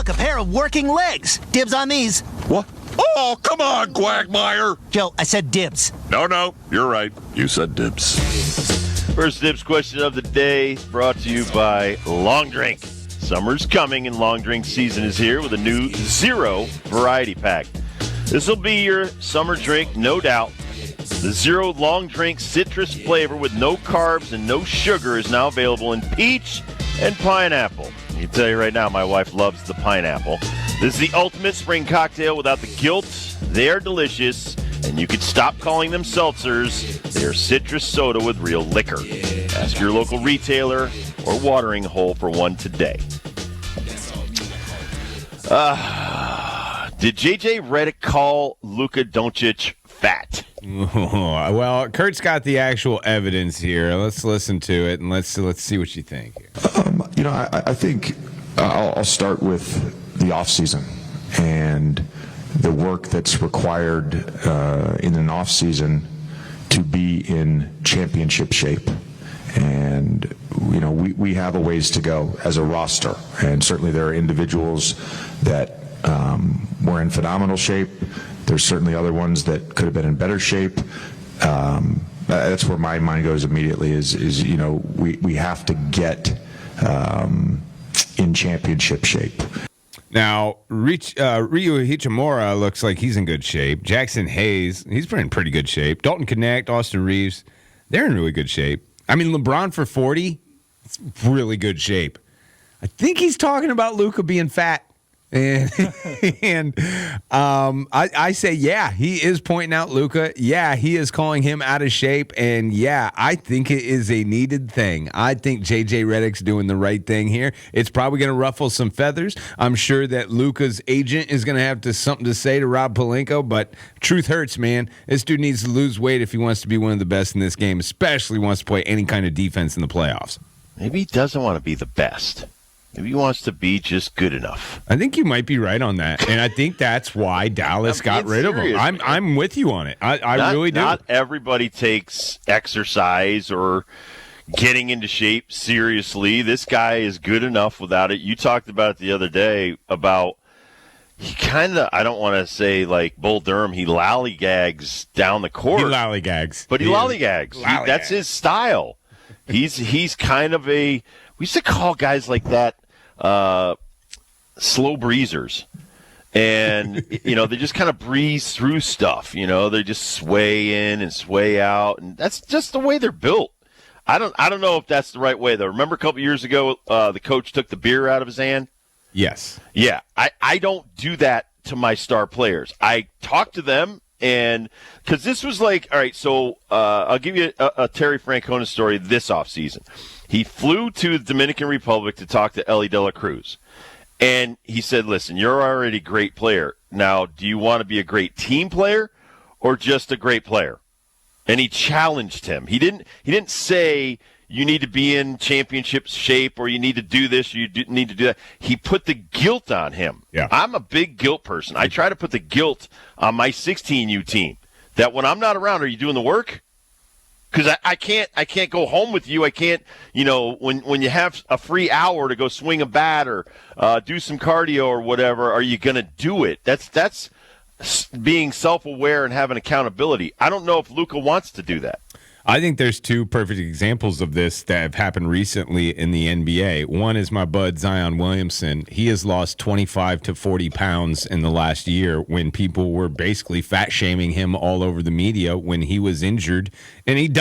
a pair of working legs. Dibs on these. What? Oh, come on, Quagmire. Joe, I said dibs. No, you're right. You said dibs. First dibs question of the day brought to you by Long Drink. Summer's coming and long drink season is here with a new Zero variety pack. This will be your summer drink, no doubt. The Zero Long Drink citrus flavor with no carbs and no sugar is now available in peach and pineapple. I can tell you right now, my wife loves the pineapple. This is the ultimate spring cocktail without the guilt. They are delicious, and you can stop calling them seltzers. They are citrus soda with real liquor. Ask your local retailer or watering hole for one today. Did JJ Reddicks call Luka Doncic fat? Well, Kurt's got the actual evidence here. Let's listen to it and let's see what you think. I think I'll start with the offseason and the work that's required in an offseason to be in championship shape. And, we have a ways to go as a roster. And certainly there are individuals that were in phenomenal shape. There's certainly other ones that could have been in better shape. That's where my mind goes immediately is we have to get in championship shape. Now, Ryu Hachimura looks like he's in good shape. Jackson Hayes, he's in pretty good shape. Dalton Knecht, Austin Reeves, they're in really good shape. I mean, LeBron for 40, it's really good shape. I think he's talking about Luka being fat. And I say, yeah, he is pointing out Luka. Yeah, he is calling him out of shape. And yeah, I think it is a needed thing. I think JJ Reddicks doing the right thing here. It's probably going to ruffle some feathers. I'm sure that Luka's agent is going to have something to say to Rob Pelinka, but truth hurts, man. This dude needs to lose weight if he wants to be one of the best in this game, especially wants to play any kind of defense in the playoffs. Maybe he doesn't want to be the best. Maybe he wants to be just good enough. I think you might be right on that, and I think that's why Dallas got rid of him. I'm with you on it. I really do. Not everybody takes exercise or getting into shape seriously. This guy is good enough without it. You talked about it the other day about he kind of, I don't want to say like Bull Durham, he lollygags down the court. He lollygags. But he lollygags. That's his style. He's kind of we used to call guys like that slow breezers. And, they just kind of breeze through stuff. They just sway in and sway out. And that's just the way they're built. I don't know if that's the right way, though. Remember a couple years ago, the coach took the beer out of his hand? Yes. Yeah. I don't do that to my star players. I talk to them. And because this was like, all right, so I'll give you a Terry Francona story this offseason. He flew to the Dominican Republic to talk to Ellie De La Cruz. And he said, listen, you're already a great player. Now, do you want to be a great team player or just a great player? And he challenged him. He didn't say you need to be in championship shape or you need to do this or you need to do that. He put the guilt on him. Yeah. I'm a big guilt person. I try to put the guilt on my 16U team that when I'm not around, are you doing the work? Because I can't go home with you. I can't, when you have a free hour to go swing a bat or do some cardio or whatever, are you going to do it? That's being self-aware and having accountability. I don't know if Luka wants to do that. I think there's two perfect examples of this that have happened recently in the NBA. One is my bud Zion Williamson. He has lost 25 to 40 pounds in the last year when people were basically fat-shaming him all over the media when he was injured. And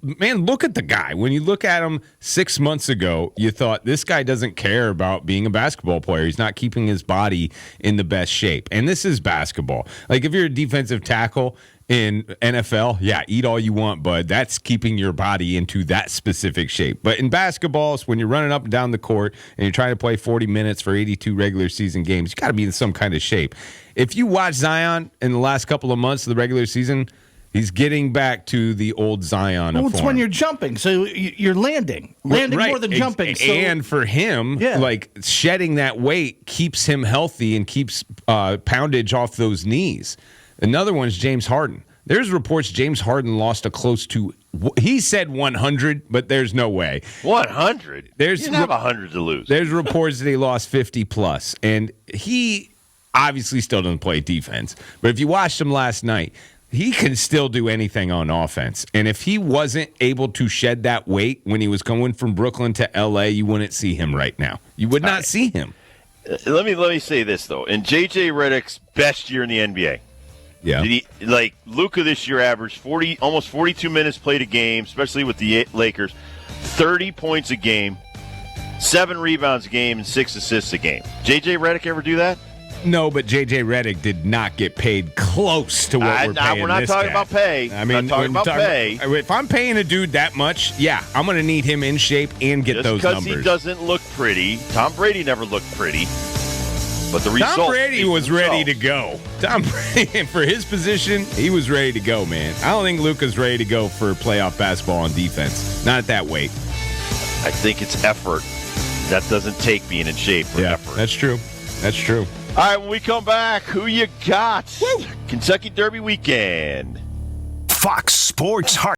man, look at the guy. When you look at him 6 months ago, you thought this guy doesn't care about being a basketball player. He's not keeping his body in the best shape. And this is basketball. Like if you're a defensive tackle in NFL, yeah, eat all you want, bud. That's keeping your body into that specific shape. But in basketball, when you're running up and down the court and you're trying to play 40 minutes for 82 regular season games, you got to be in some kind of shape. If you watch Zion in the last couple of months of the regular season, he's getting back to the old Zion. Well, it's when you're jumping, so you're landing right. More than jumping. And for him, like shedding that weight keeps him healthy and keeps poundage off those knees. Another one is James Harden. There's reports James Harden lost a close to He said 100, but there's no way. 100? There's you didn't have 100 to lose. There's reports that he lost 50 plus, and he obviously still doesn't play defense. But if you watched him last night, he can still do anything on offense. And if he wasn't able to shed that weight when he was going from Brooklyn to L.A., you wouldn't see him right now. You would not see him. Let me say this, though. In JJ Reddicks' best year in the NBA, Yeah. did he, Luka this year averaged almost 42 minutes played a game, especially with the Lakers, 30 points a game, 7 rebounds a game, and 6 assists a game. JJ Redick ever do that? No, but JJ Reddicks did not get paid close to what we're paying. We're not this talking guy. about pay. I mean, we're not talking about pay. If I'm paying a dude that much, yeah, I'm going to need him in shape and get those numbers. Just because he doesn't look pretty. Tom Brady never looked pretty. But the result. Tom Brady was ready to go. Tom Brady, for his position, he was ready to go, man. I don't think Luka's ready to go for playoff basketball on defense. Not at that weight. I think it's effort. That doesn't take being in shape for effort. That's true. That's true. All right, when we come back, who you got? Woo! Kentucky Derby weekend. Fox Sports Heart.